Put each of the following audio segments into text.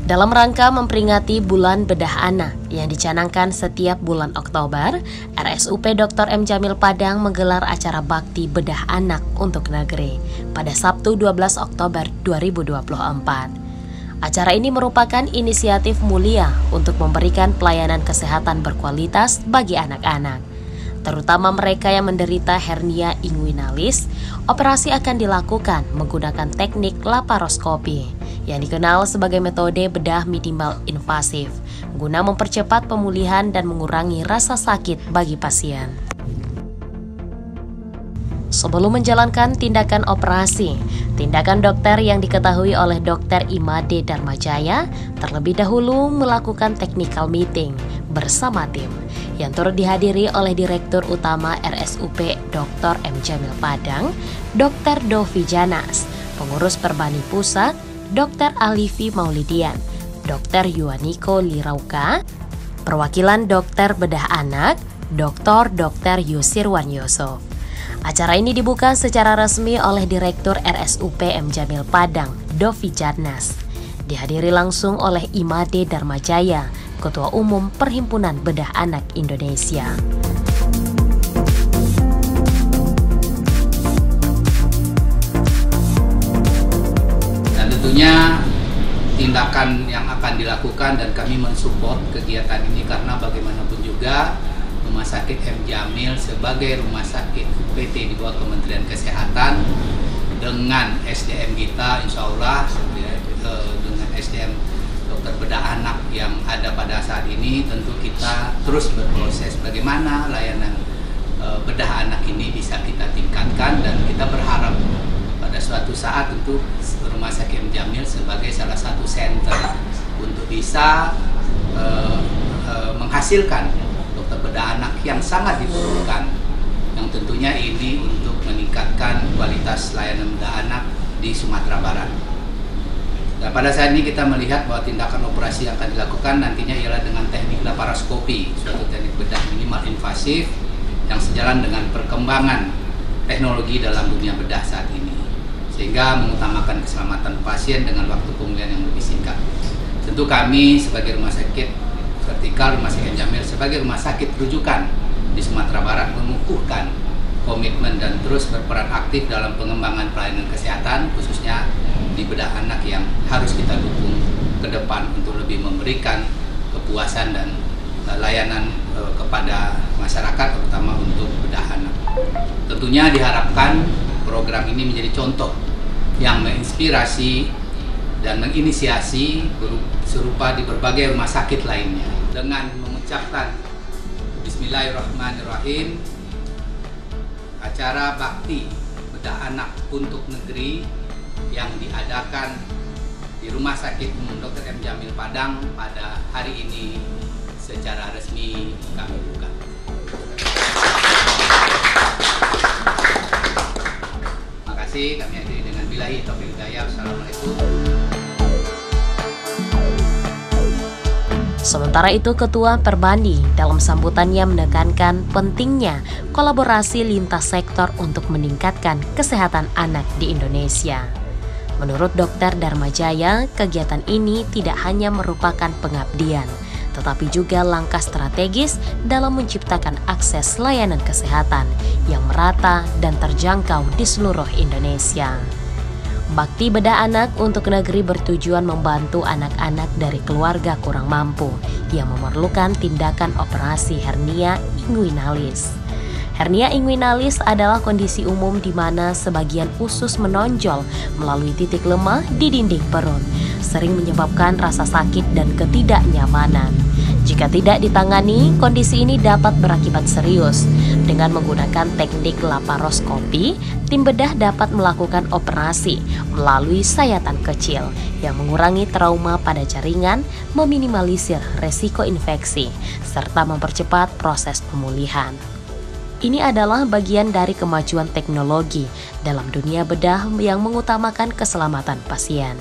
Dalam rangka memperingati Bulan Bedah Anak yang dicanangkan setiap bulan Oktober, RSUP Dr. M. Jamil Padang menggelar acara bakti bedah anak untuk negeri pada Sabtu 12 Oktober 2024. Acara ini merupakan inisiatif mulia untuk memberikan pelayanan kesehatan berkualitas bagi anak-anak, terutama mereka yang menderita hernia inguinalis. Operasi akan dilakukan menggunakan teknik laparoskopi yang dikenal sebagai metode bedah minimal invasif, guna mempercepat pemulihan dan mengurangi rasa sakit bagi pasien. Sebelum menjalankan tindakan operasi, tindakan dokter yang diketahui oleh Dr. Imade Darmajaya terlebih dahulu melakukan technical meeting bersama tim yang turut dihadiri oleh Direktur Utama RSUP Dr. M. Jamil Padang, Dr. Dovi Janas, Pengurus Perbani Pusat, Dr. Alifi Maulidian, Dr. Yuaniko Lirauka, perwakilan dokter bedah anak, Dr. Yusirwan Yusuf. Acara ini dibuka secara resmi oleh Direktur RSUP M. Jamil Padang, Dovi Janas. Dihadiri langsung oleh Imade Darmajaya, Ketua Umum Perhimpunan Bedah Anak Indonesia. Dan tentunya tindakan yang akan dilakukan dan kami mensupport kegiatan ini karena bagaimanapun juga Rumah Sakit M. Jamil sebagai rumah sakit PT di bawah Kementerian Kesehatan dengan SDM kita insya Allah dengan SDM dokter bedah anak yang ada pada saat ini, tentu kita terus berproses bagaimana layanan bedah anak ini bisa kita tingkatkan, dan kita berharap pada suatu saat untuk Rumah Sakit M. Jamil sebagai salah satu center untuk bisa menghasilkan dokter bedah anak yang sangat diperlukan, yang tentunya ini untuk meningkatkan kualitas layanan bedah anak di Sumatera Barat. Dan pada saat ini kita melihat bahwa tindakan operasi yang akan dilakukan nantinya ialah dengan teknik laparoskopi, suatu teknik bedah minimal invasif yang sejalan dengan perkembangan teknologi dalam dunia bedah saat ini, sehingga mengutamakan keselamatan pasien dengan waktu pemulihan yang lebih singkat. Tentu kami sebagai rumah sakit vertikal Rumah Sakit M. Jamil sebagai rumah sakit rujukan di Sumatera Barat mengukuhkan komitmen dan terus berperan aktif dalam pengembangan pelayanan kesehatan, khususnya di bedah anak yang harus kita dukung ke depan untuk lebih memberikan kepuasan dan layanan kepada masyarakat, terutama untuk bedah anak. Tentunya diharapkan program ini menjadi contoh yang menginspirasi dan menginisiasi serupa di berbagai rumah sakit lainnya. Dengan mengucapkan Bismillahirrahmanirrahim, acara bakti bedah anak untuk negeri yang diadakan di Rumah Sakit Umum Dr. M. Jamil Padang pada hari ini secara resmi kami buka. Terima kasih, kami akhiri dengan billahi taufiq hidayah. Assalamualaikum. Sementara itu, Ketua Perbani dalam sambutannya menekankan pentingnya kolaborasi lintas sektor untuk meningkatkan kesehatan anak di Indonesia. Menurut Dr. Darmajaya, kegiatan ini tidak hanya merupakan pengabdian, tetapi juga langkah strategis dalam menciptakan akses layanan kesehatan yang merata dan terjangkau di seluruh Indonesia. Bakti bedah anak untuk negeri bertujuan membantu anak-anak dari keluarga kurang mampu yang memerlukan tindakan operasi hernia inguinalis. Hernia inguinalis adalah kondisi umum di mana sebagian usus menonjol melalui titik lemah di dinding perut, sering menyebabkan rasa sakit dan ketidaknyamanan. Jika tidak ditangani, kondisi ini dapat berakibat serius. Dengan menggunakan teknik laparoskopi, tim bedah dapat melakukan operasi melalui sayatan kecil yang mengurangi trauma pada jaringan, meminimalisir resiko infeksi, serta mempercepat proses pemulihan. Ini adalah bagian dari kemajuan teknologi dalam dunia bedah yang mengutamakan keselamatan pasien.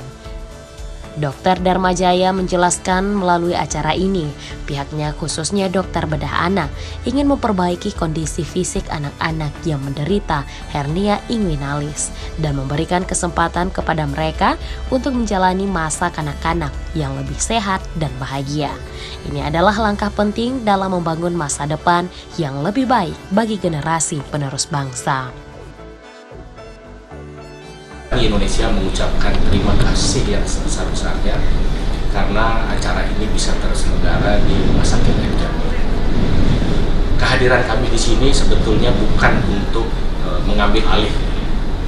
Dr. Darmajaya menjelaskan melalui acara ini, pihaknya khususnya dokter bedah anak ingin memperbaiki kondisi fisik anak-anak yang menderita hernia inguinalis dan memberikan kesempatan kepada mereka untuk menjalani masa kanak-kanak yang lebih sehat dan bahagia. Ini adalah langkah penting dalam membangun masa depan yang lebih baik bagi generasi penerus bangsa. Indonesia mengucapkan terima kasih yang sebesar-besarnya karena acara ini bisa terselenggara di Rumah Sakit M. Jamil. Kehadiran kami di sini sebetulnya bukan untuk mengambil alih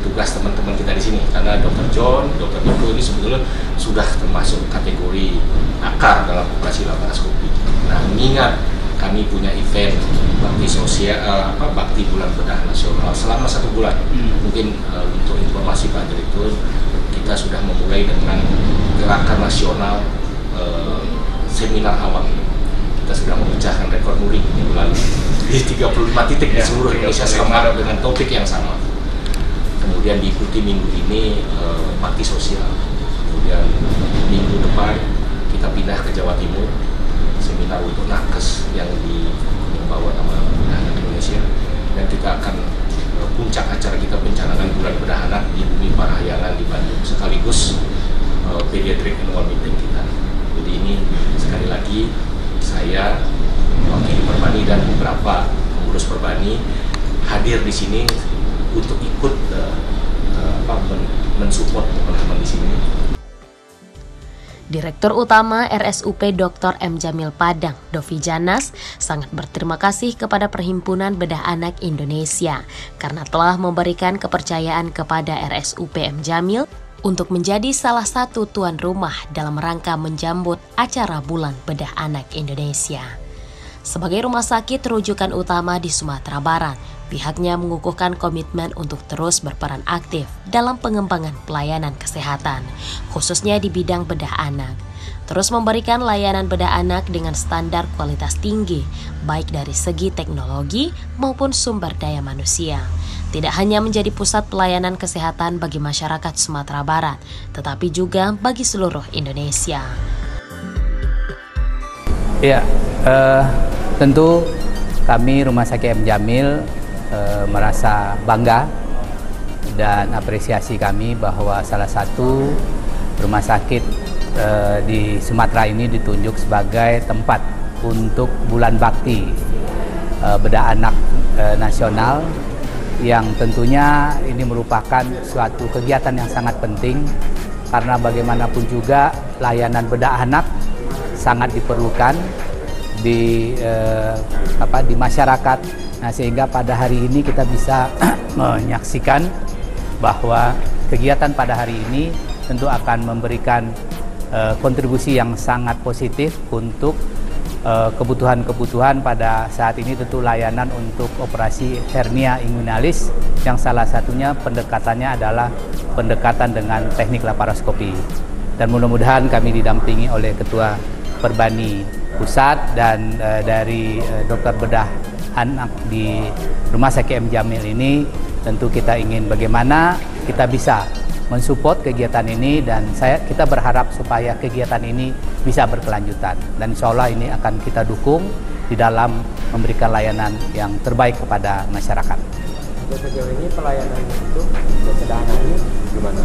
tugas teman-teman kita di sini, karena Dr. John, Dr. Niko ini sebetulnya sudah termasuk kategori akar dalam operasi laparoskopi. Nah, mengingat kami punya event bakti sosial, bakti bulan bedah nasional selama 1 bulan. Mungkin untuk informasi Pak Direktur, kita sudah memulai dengan gerakan nasional seminar awal. Kita sudah memecahkan rekor muri minggu lalu di 35 titik di seluruh Indonesia sama dengan topik yang sama. Kemudian diikuti minggu ini bakti sosial. Kemudian minggu depan kita pindah ke Jawa Timur, seminar untuk nakes yang dibawa nama bedah anak Indonesia, dan kita akan puncak acara kita pencanangan bulan bedah anak di Bumi Parahyangan di Bandung, sekaligus pediatric annual meeting kita. Jadi ini sekali lagi saya wakil Perbani dan beberapa pengurus Perbani hadir di sini untuk ikut mensupport teman-teman di sini. Direktur Utama RSUP Dr. M. Jamil Padang, Dovi Janas, sangat berterima kasih kepada Perhimpunan Bedah Anak Indonesia karena telah memberikan kepercayaan kepada RSUP M. Jamil untuk menjadi salah satu tuan rumah dalam rangka menjambut acara Bulan Bedah Anak Indonesia. Sebagai rumah sakit rujukan utama di Sumatera Barat, pihaknya mengukuhkan komitmen untuk terus berperan aktif dalam pengembangan pelayanan kesehatan, khususnya di bidang bedah anak. Terus memberikan layanan bedah anak dengan standar kualitas tinggi, baik dari segi teknologi maupun sumber daya manusia. Tidak hanya menjadi pusat pelayanan kesehatan bagi masyarakat Sumatera Barat, tetapi juga bagi seluruh Indonesia. Ya, tentu kami Rumah Sakit M. Jamil merasa bangga dan apresiasi kami bahwa salah satu rumah sakit di Sumatera ini ditunjuk sebagai tempat untuk bulan bakti bedah anak nasional, yang tentunya ini merupakan suatu kegiatan yang sangat penting karena bagaimanapun juga layanan bedah anak sangat diperlukan di masyarakat. Nah, sehingga pada hari ini kita bisa menyaksikan bahwa kegiatan pada hari ini tentu akan memberikan kontribusi yang sangat positif untuk kebutuhan-kebutuhan pada saat ini, tentu layanan untuk operasi hernia inguinalis yang salah satunya pendekatannya adalah pendekatan dengan teknik laparoskopi. Dan mudah-mudahan kami didampingi oleh Ketua Perbani Pusat dan dari dokter bedah anak di Rumah Sakit M. Jamil ini, tentu kita ingin bagaimana kita bisa mensupport kegiatan ini, dan kita berharap supaya kegiatan ini bisa berkelanjutan, dan insya Allah ini akan kita dukung di dalam memberikan layanan yang terbaik kepada masyarakat. Sejauh ini pelayanan itu sederhana ini gimana?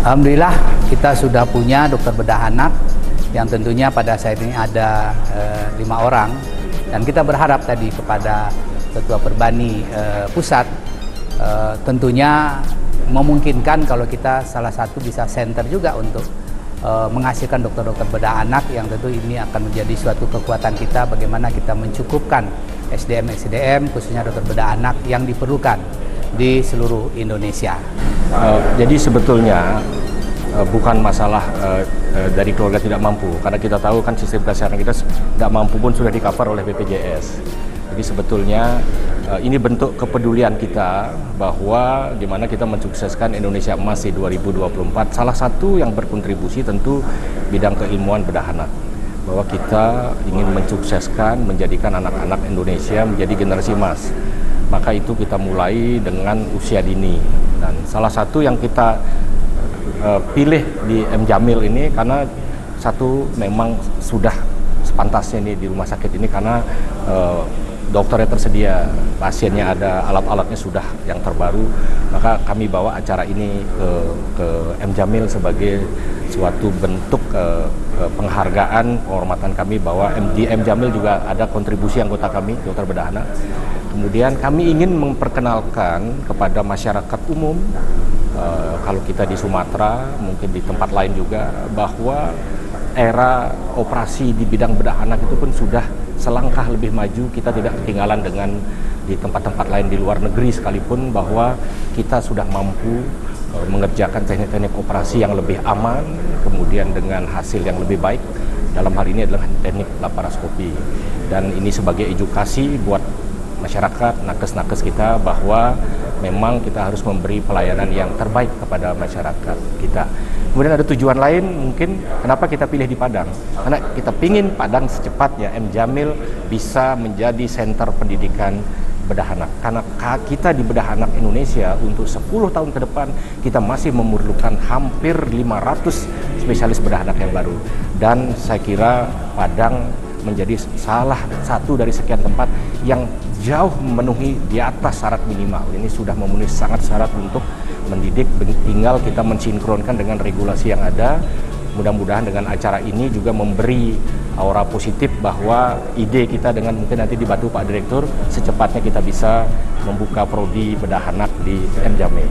Alhamdulillah kita sudah punya dokter bedah anak yang tentunya pada saat ini ada 5 orang, dan kita berharap tadi kepada Ketua Perbani Pusat tentunya memungkinkan kalau kita salah satu bisa center juga untuk menghasilkan dokter-dokter bedah anak, yang tentu ini akan menjadi suatu kekuatan kita bagaimana kita mencukupkan SDM khususnya dokter bedah anak yang diperlukan di seluruh Indonesia. Jadi sebetulnya bukan masalah dari keluarga tidak mampu, karena kita tahu kan sistem kesehatan kita tidak mampu pun sudah di-cover oleh BPJS. Jadi sebetulnya ini bentuk kepedulian kita bahwa gimana kita mensukseskan Indonesia Emas di 2024. Salah satu yang berkontribusi tentu bidang keilmuan bedah anak, bahwa kita ingin mensukseskan menjadikan anak-anak Indonesia menjadi generasi emas. Maka itu kita mulai dengan usia dini, dan salah satu yang kita pilih di M. Jamil ini karena satu memang sudah sepantasnya ini di rumah sakit ini karena dokternya tersedia, pasiennya ada, alat-alatnya sudah yang terbaru, maka kami bawa acara ini ke M. Jamil sebagai suatu bentuk penghargaan, penghormatan kami bahwa di M. Jamil juga ada kontribusi anggota kami, dokter bedah anak. Kemudian kami ingin memperkenalkan kepada masyarakat umum, kalau kita di Sumatera, mungkin di tempat lain juga, bahwa era operasi di bidang bedah anak itu pun sudah selangkah lebih maju. Kita tidak ketinggalan dengan di tempat-tempat lain di luar negeri sekalipun, bahwa kita sudah mampu mengerjakan teknik-teknik operasi yang lebih aman, kemudian dengan hasil yang lebih baik. Dalam hal ini adalah teknik laparoskopi. Dan ini sebagai edukasi buat masyarakat, nakes-nakes kita, bahwa memang kita harus memberi pelayanan yang terbaik kepada masyarakat kita. Kemudian ada tujuan lain mungkin kenapa kita pilih di Padang. Karena kita pingin Padang secepatnya M. Jamil bisa menjadi senter pendidikan bedah anak. Karena kita di bedah anak Indonesia untuk 10 tahun ke depan kita masih memerlukan hampir 500 spesialis bedah anak yang baru. Dan saya kira Padang menjadi salah satu dari sekian tempat yang jauh memenuhi di atas syarat minimal. Ini sudah memenuhi sangat syarat untuk mendidik, tinggal kita mensinkronkan dengan regulasi yang ada. Mudah-mudahan dengan acara ini juga memberi aura positif bahwa ide kita dengan mungkin nanti dibantu Pak Direktur, secepatnya kita bisa membuka prodi bedah anak di M. Jamil.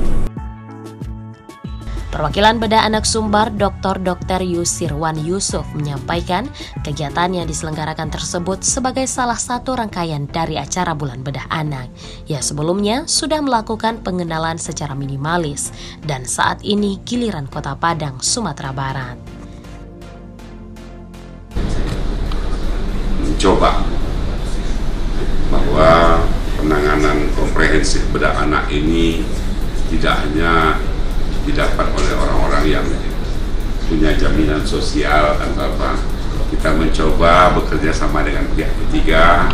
Perwakilan Bedah Anak Sumbar, Dr. Yusirwan Yusuf menyampaikan kegiatan yang diselenggarakan tersebut sebagai salah satu rangkaian dari acara Bulan Bedah Anak. Ya, sebelumnya sudah melakukan pengenalan secara minimalis dan saat ini giliran Kota Padang, Sumatera Barat. Mencoba bahwa penanganan komprehensif bedah anak ini tidak hanya didapat oleh orang-orang yang punya jaminan sosial atau apa. Kita mencoba bekerja sama dengan pihak ketiga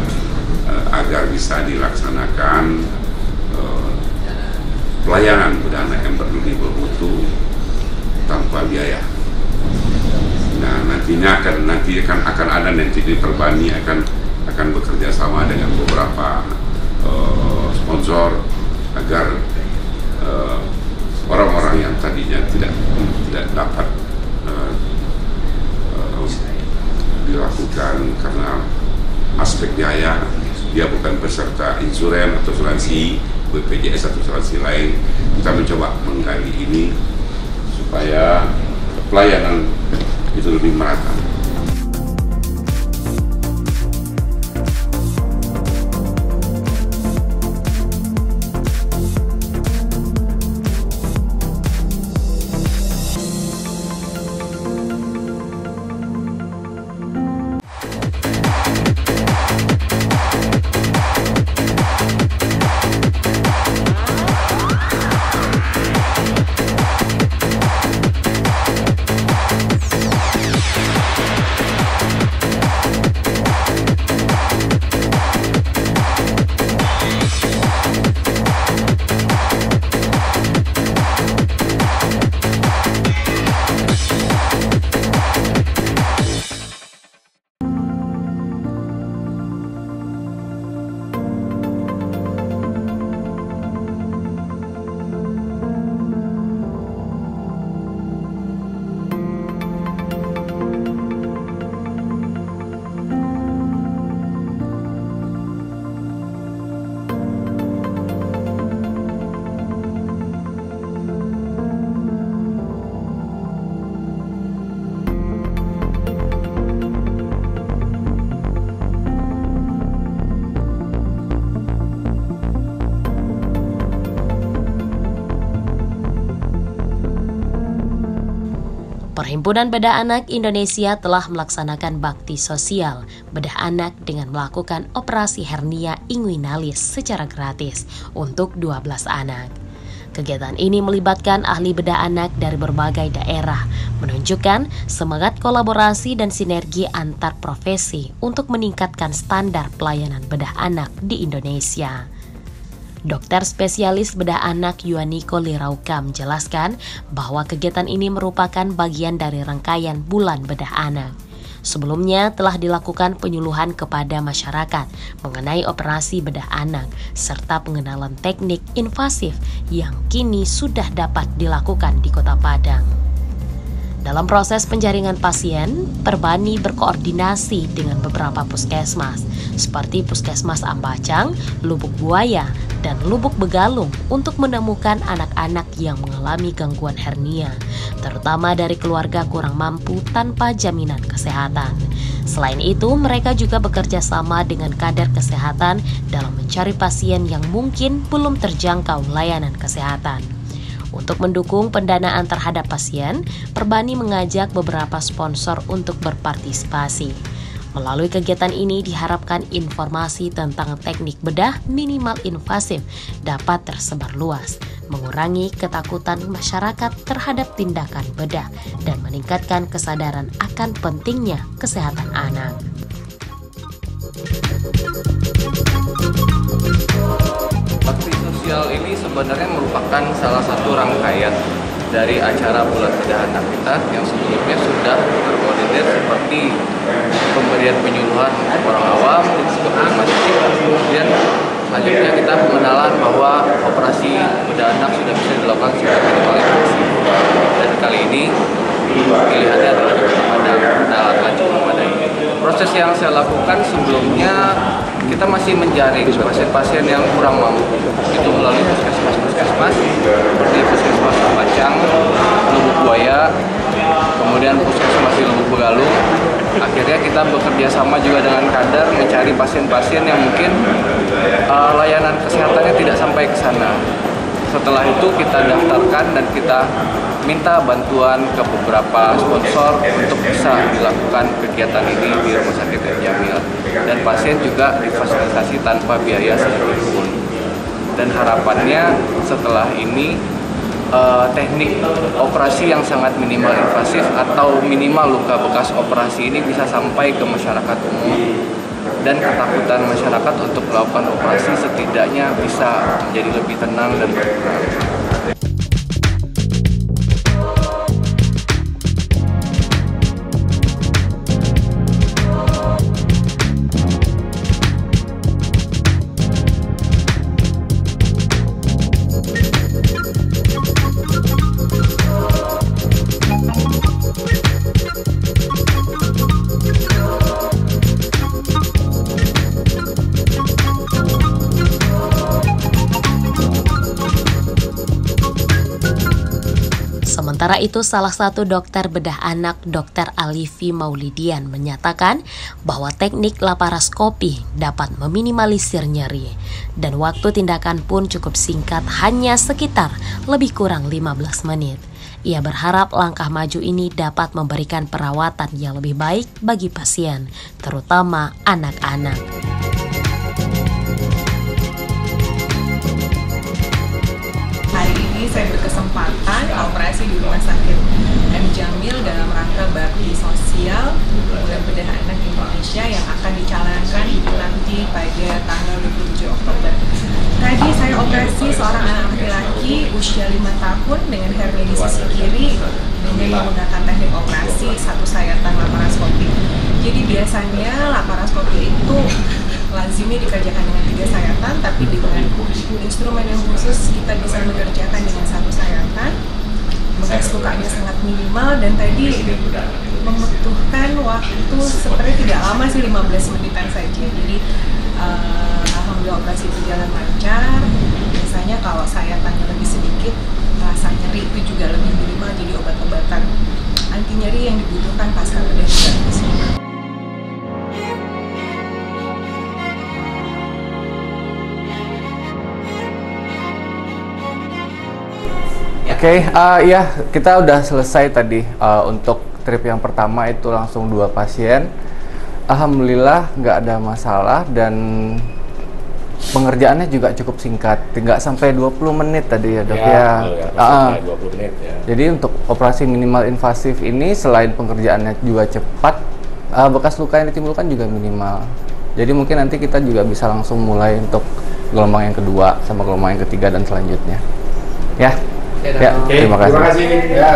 agar bisa dilaksanakan pelayanan bedah anak yang bermutu tanpa biaya. Nah, nantinya akan ada nanti di Perbani akan bekerja sama dengan beberapa sponsor agar orang-orang yang tadinya tidak dapat dilakukan karena aspek biaya, dia bukan peserta insuran atau asuransi BPJS atau asuransi lain. Kita mencoba menggali ini supaya pelayanan itu lebih merata. Perhimpunan Bedah Anak Indonesia telah melaksanakan bakti sosial bedah anak dengan melakukan operasi hernia inguinalis secara gratis untuk 12 anak. Kegiatan ini melibatkan ahli bedah anak dari berbagai daerah, menunjukkan semangat kolaborasi dan sinergi antar profesi untuk meningkatkan standar pelayanan bedah anak di Indonesia. Dokter spesialis bedah anak Yuaniko Lirauka menjelaskan bahwa kegiatan ini merupakan bagian dari rangkaian Bulan Bedah Anak. Sebelumnya telah dilakukan penyuluhan kepada masyarakat mengenai operasi bedah anak serta pengenalan teknik invasif yang kini sudah dapat dilakukan di Kota Padang. Dalam proses penjaringan pasien, Perbani berkoordinasi dengan beberapa puskesmas seperti Puskesmas Ambacang, Lubuk Buaya, dan Lubuk Begalung untuk menemukan anak-anak yang mengalami gangguan hernia, terutama dari keluarga kurang mampu tanpa jaminan kesehatan. Selain itu, mereka juga bekerja sama dengan kader kesehatan dalam mencari pasien yang mungkin belum terjangkau layanan kesehatan. Untuk mendukung pendanaan terhadap pasien, Perbani mengajak beberapa sponsor untuk berpartisipasi. Melalui kegiatan ini diharapkan informasi tentang teknik bedah minimal invasif dapat tersebar luas, mengurangi ketakutan masyarakat terhadap tindakan bedah, dan meningkatkan kesadaran akan pentingnya kesehatan anak. Bakti sosial ini sebenarnya merupakan salah satu rangkaian dari acara Bulan Bedah Anak kita yang sebelumnya sudah terkoordinir seperti pemberian penyuluhan untuk orang awam dan seperti masjid. Kemudian selanjutnya kita pengenalan bahwa operasi bedah anak sudah bisa dilakukan secara minimal invasif. Dan kali ini pilihannya adalah dengan alat lanjut memadai. Proses yang saya lakukan sebelumnya kita masih menjaring pasien-pasien yang kurang mampu, itu melalui puskesmas-puskesmas seperti Puskesmas Ambacang, Lubuk Buaya, kemudian Puskesmas di Lubuk Begalung. Akhirnya kita bekerja sama juga dengan kader mencari pasien-pasien yang mungkin layanan kesehatannya tidak sampai ke sana. Setelah itu kita daftarkan dan kita minta bantuan ke beberapa sponsor untuk bisa dilakukan kegiatan ini di Rumah Sakit M. Jamil. Dan pasien juga difasilitasi tanpa biaya sedikitpun. Dan harapannya setelah ini teknik operasi yang sangat minimal invasif atau minimal luka bekas operasi ini bisa sampai ke masyarakat umum. Dan ketakutan masyarakat untuk melakukan operasi setidaknya bisa menjadi lebih tenang dan berkurang. Sementara itu, salah satu dokter bedah anak, Dr. Alifi Maulidian, menyatakan bahwa teknik laparoskopi dapat meminimalisir nyeri dan waktu tindakan pun cukup singkat, hanya sekitar lebih kurang 15 menit. Ia berharap langkah maju ini dapat memberikan perawatan yang lebih baik bagi pasien, terutama anak-anak. Hari ini saya berkesempatan operasi di Rumah Sakit M. Jamil dalam rangka bakti sosial Bulan Bedah Anak Indonesia yang akan dicanangkan nanti pada tanggal 27 Oktober. Tadi saya operasi seorang anak laki-laki usia 5 tahun dengan hernia di sisi kiri dengan menggunakan teknik operasi satu sayatan laparoskopi. Jadi biasanya laparoskopi itu lazimnya dikerjakan dengan 3 sayatan, tapi dengan instrumen yang khusus kita bisa mengerjakan dengan satu sayatan. Bekas lukanya sangat minimal dan tadi membutuhkan waktu sebenarnya tidak lama sih, 15 menitan saja. Jadi alhamdulillah operasi berjalan lancar. Biasanya kalau sayatannya lebih sedikit, rasa nyeri itu juga lebih minimal, jadi obat-obatan anti nyeri yang dibutuhkan pasca bedah juga di sini. Oke, ya kita udah selesai tadi untuk trip yang pertama itu langsung 2 pasien. Alhamdulillah nggak ada masalah dan pengerjaannya juga cukup singkat, nggak sampai 20 menit tadi ya dok ya. 20 menit ya. Jadi untuk operasi minimal invasif ini selain pengerjaannya juga cepat, bekas luka yang ditimbulkan juga minimal. Jadi mungkin nanti kita juga bisa langsung mulai untuk gelombang yang kedua sama gelombang yang ketiga dan selanjutnya. Ya, terima kasih. Terima kasih. Ya.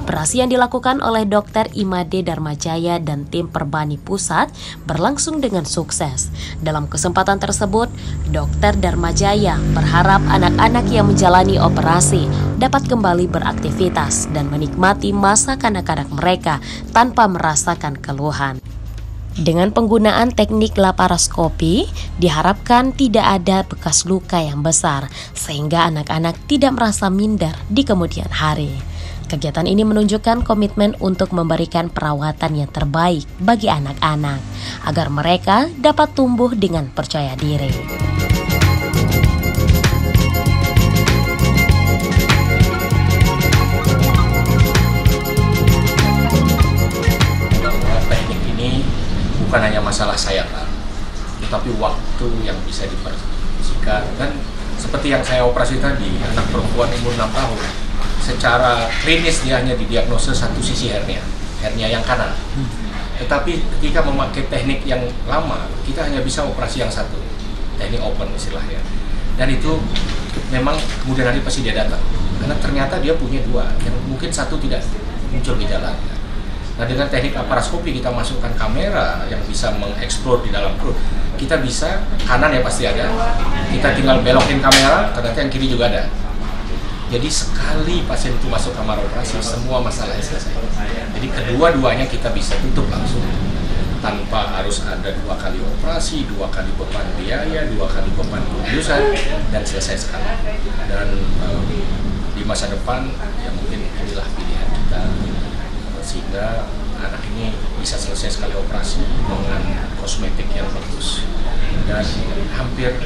Operasi yang dilakukan oleh Dr. Imade Darmajaya dan tim Perbani Pusat berlangsung dengan sukses. Dalam kesempatan tersebut, Dr. Darmajaya berharap anak-anak yang menjalani operasi dapat kembali beraktivitas dan menikmati masa kanak-kanak mereka tanpa merasakan keluhan. Dengan penggunaan teknik laparoskopi, diharapkan tidak ada bekas luka yang besar, sehingga anak-anak tidak merasa minder di kemudian hari. Kegiatan ini menunjukkan komitmen untuk memberikan perawatan yang terbaik bagi anak-anak, agar mereka dapat tumbuh dengan percaya diri. Teknik ini bukan hanya masalah sayatan, tetapi waktu yang bisa dipersingkat. Dan seperti yang saya operasi tadi, anak perempuan umur 6 tahun, secara klinis dia hanya didiagnosa satu sisi hernia yang kanan. Tetapi ketika memakai teknik yang lama, kita hanya bisa operasi yang satu, teknik open istilahnya. Dan itu memang kemudian hari pasti dia datang, karena ternyata dia punya dua, yang mungkin satu tidak muncul gejalanya. Nah, dengan teknik laparoskopi kita masukkan kamera yang bisa mengeksplor di dalam perut. Kita bisa, kanan ya pasti ada, kita tinggal belokin kamera, ternyata yang kiri juga ada. Jadi sekali pasien itu masuk kamar operasi, semua masalah selesai. Jadi kedua-duanya kita bisa tutup langsung, tanpa harus ada 2 kali operasi, 2 kali beban biaya, 2 kali beban biusan, dan selesai sekali. Dan di masa depan, ya mungkin inilah pilihan kita, sehingga anak ini bisa selesai sekali operasi dengan kosmetik yang bagus. Dan hampir,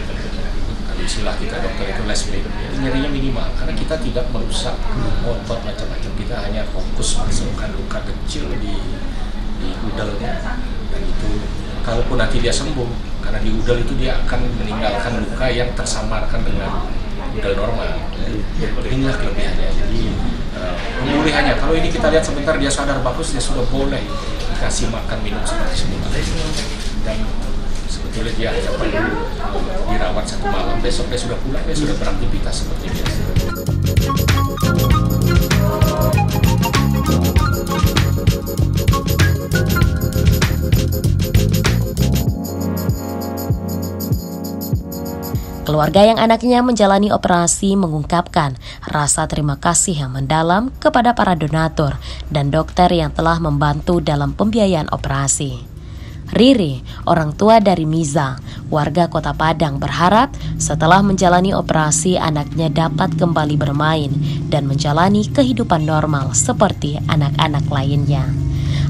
istilah kita dokter itu less pain, nyerinya minimal, karena kita tidak merusak otot macam-macam, kita hanya fokus masukkan luka kecil di udelnya, dan itu kalaupun nanti dia sembuh, karena di udel itu dia akan meninggalkan luka yang tersamarkan dengan udel normal. Inilah kelebihannya. Jadi pemulihannya, kalau ini kita lihat sebentar dia sadar bagus, dia sudah boleh dikasih makan minum seperti semula. Dan sebetulnya dia hanya perlu dirawat 1 malam, besok dia sudah pulang, dia sudah beraktivitas seperti biasa. Keluarga yang anaknya menjalani operasi mengungkapkan rasa terima kasih yang mendalam kepada para donatur dan dokter yang telah membantu dalam pembiayaan operasi. Riri, orang tua dari Miza, warga Kota Padang, berharap setelah menjalani operasi anaknya dapat kembali bermain dan menjalani kehidupan normal seperti anak-anak lainnya.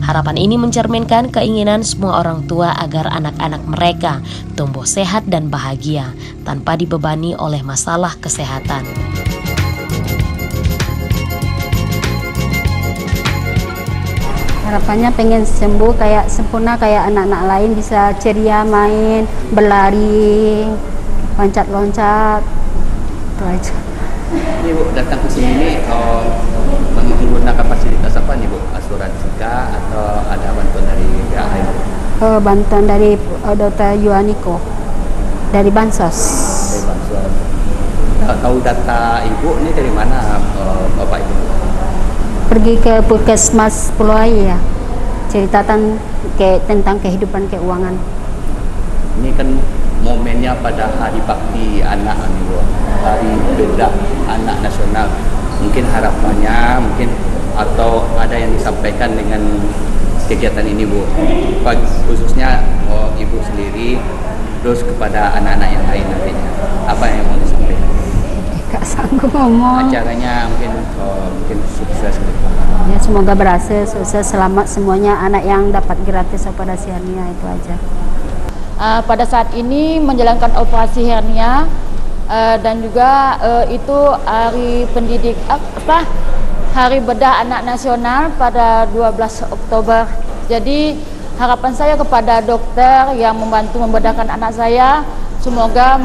Harapan ini mencerminkan keinginan semua orang tua agar anak-anak mereka tumbuh sehat dan bahagia tanpa dibebani oleh masalah kesehatan. Harapannya pengen sembuh kayak sempurna kayak anak-anak lain, bisa ceria main, berlari, loncat-loncat, itu aja. Ini Bu, datang ke sini ini menggunakan fasilitas apa nih Bu? Asuransi kah atau ada bantuan dari pihak lain? Bantuan dari Dr. Yuaniko dari Bansos. Dari Bansos. Tahu data Ibu ini dari mana Bapak Ibu? Pergi ke Puskesmas Pulau Air ya, ceritakan tentang kehidupan keuangan. Ini kan momennya pada Hari Bakti Anak, Hari Bedah Anak Nasional. Mungkin harapannya, atau ada yang disampaikan dengan kegiatan ini Bu, khususnya Ibu sendiri, terus kepada anak-anak yang lain nantinya. Apa yang mau disampaikan? Gak sanggup ngomong. Acaranya mungkin sukses. Ya, semoga berhasil, sukses, selamat semuanya anak yang dapat gratis operasi hernia, itu aja. Pada saat ini menjalankan operasi hernia dan juga itu Hari Bedah Anak Nasional pada 12 Oktober. Jadi harapan saya kepada dokter yang membantu membedahkan anak saya, semoga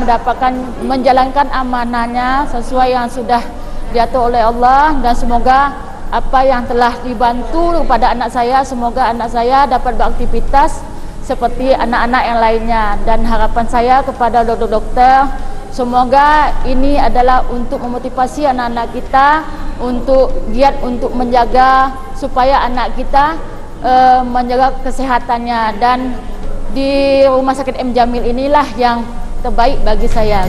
menjalankan amanahnya sesuai yang sudah diatur oleh Allah, dan semoga apa yang telah dibantu kepada anak saya. Semoga anak saya dapat beraktivitas seperti anak-anak yang lainnya. Dan harapan saya kepada dokter-dokter, semoga ini adalah untuk memotivasi anak-anak kita untuk giat untuk menjaga supaya anak kita menjaga kesehatannya. Dan di Rumah Sakit M. Jamil inilah yang terbaik bagi saya.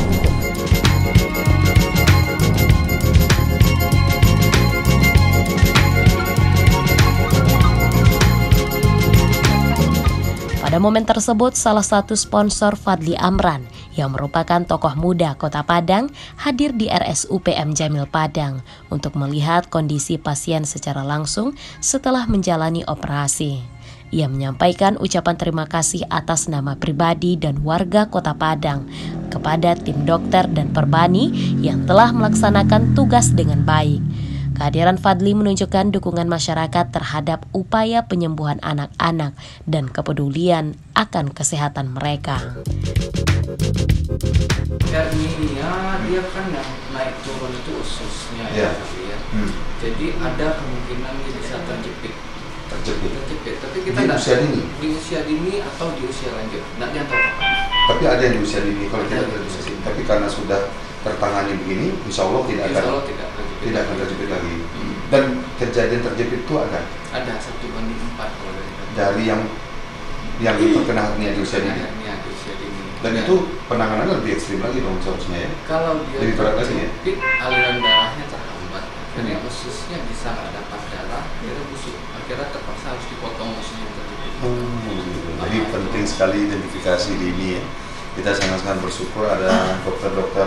Pada momen tersebut, salah satu sponsor Fadli Amran yang merupakan tokoh muda Kota Padang hadir di RSUP M. Jamil Padang untuk melihat kondisi pasien secara langsung setelah menjalani operasi. Ia menyampaikan ucapan terima kasih atas nama pribadi dan warga Kota Padang kepada tim dokter dan Perbani yang telah melaksanakan tugas dengan baik. Kehadiran Fadli menunjukkan dukungan masyarakat terhadap upaya penyembuhan anak-anak dan kepedulian akan kesehatan mereka. Hernia dia kan yang naik turun itu ususnya ya. Jadi ada kemungkinan dia bisa terjepit. Tapi kita di usia dini. Di usia dini atau di usia lanjut. Nggak tahu. Tapi ada yang di usia dini kalau tidak terjepit. Tapi karena sudah tertangani begini, insya Allah tidak akan terjepit lagi. Dan kejadian terjepit itu ada 1/4 kalau dari yang terkena hernia di usia dini. Dan itu penanganannya lebih ekstrim lagi dong seharusnya ya. Kalau dia lebih berat lagi ya. Aliran darahnya terhambat. Akhirnya ususnya bisa nggak dapat darah, akhirnya busuk. Akhirnya terpaksa harus dipotong ususnya terjepit. Jadi penting sekali identifikasi dini ya. Kita sangat-sangat bersyukur ada dokter-dokter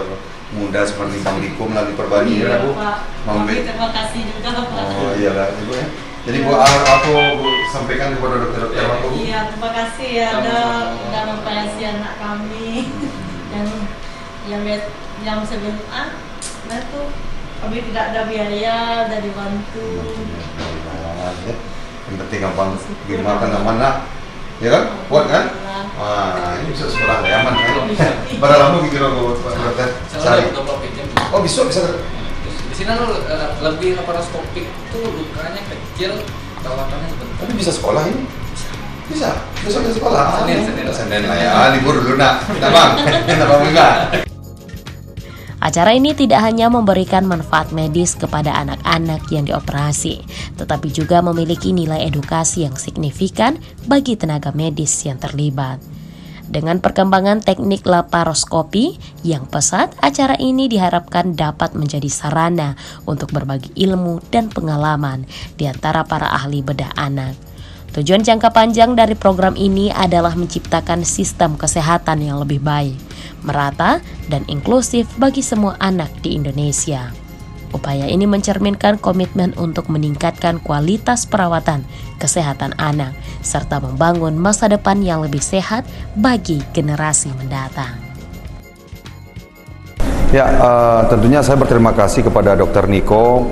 muda seperti Bang Niko melalui Perbani ya Bu. Terima kasih juga Pak. Oh iya lah Ibu ya. Jadi Bu, aku sampaikan kepada dokter-dokter apa Bu? Iya, terima kasih ya Dok, sudah memperhatikan anak kami. Dan yang sebelum itu kami tidak ada biaya dari bantu. Yang penting Abang Bima kan mana? Ya kan? Kuat kan? Wah, ini bisa sekolah aman kan? Pada lama bikin Pak dokter? Sehari. Oh bisa. Di sini lebih laparoskopik itu lukanya kecil, perawatannya sebentar. Tapi bisa sekolah ini? Bisa sekolah. Senin lah ya, libur dulu nak. Kita Bang Bima. Acara ini tidak hanya memberikan manfaat medis kepada anak-anak yang dioperasi, tetapi juga memiliki nilai edukasi yang signifikan bagi tenaga medis yang terlibat. Dengan perkembangan teknik laparoskopi yang pesat, acara ini diharapkan dapat menjadi sarana untuk berbagi ilmu dan pengalaman di antara para ahli bedah anak. Tujuan jangka panjang dari program ini adalah menciptakan sistem kesehatan yang lebih baik, merata, dan inklusif bagi semua anak di Indonesia. Upaya ini mencerminkan komitmen untuk meningkatkan kualitas perawatan kesehatan anak, serta membangun masa depan yang lebih sehat bagi generasi mendatang. Ya, tentunya saya berterima kasih kepada Dr. Niko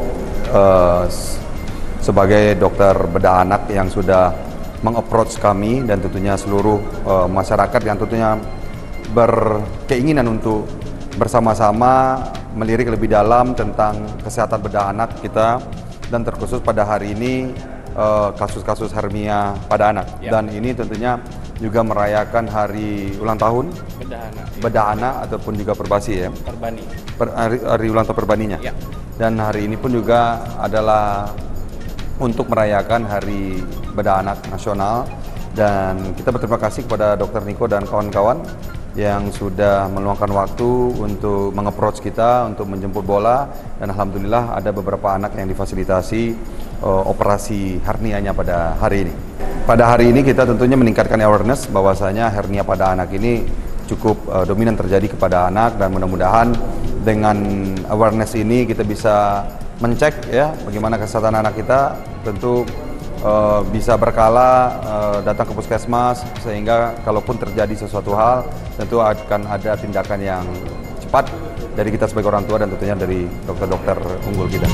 sebagai dokter bedah anak yang sudah meng-approach kami dan tentunya seluruh masyarakat yang tentunya berkeinginan untuk bersama-sama melirik lebih dalam tentang kesehatan bedah anak kita, dan terkhusus pada hari ini kasus-kasus hernia pada anak. Dan ini tentunya juga merayakan hari ulang tahun bedah anak ataupun juga Perbasi ya. Hari ulang tahun Perbaninya. Dan hari ini pun juga adalah untuk merayakan Hari Bedah Anak Nasional, dan kita berterima kasih kepada Dr. Niko dan kawan-kawan yang sudah meluangkan waktu untuk meng-approach kita untuk menjemput bola, dan alhamdulillah ada beberapa anak yang difasilitasi operasi hernianya pada hari ini. Pada hari ini kita tentunya meningkatkan awareness bahwasanya hernia pada anak ini cukup dominan terjadi kepada anak, dan mudah-mudahan dengan awareness ini kita bisa mencek ya bagaimana kesehatan anak kita. Tentu bisa berkala datang ke puskesmas, sehingga kalaupun terjadi sesuatu hal tentu akan ada tindakan yang cepat dari kita sebagai orang tua dan tentunya dari dokter-dokter unggul kita.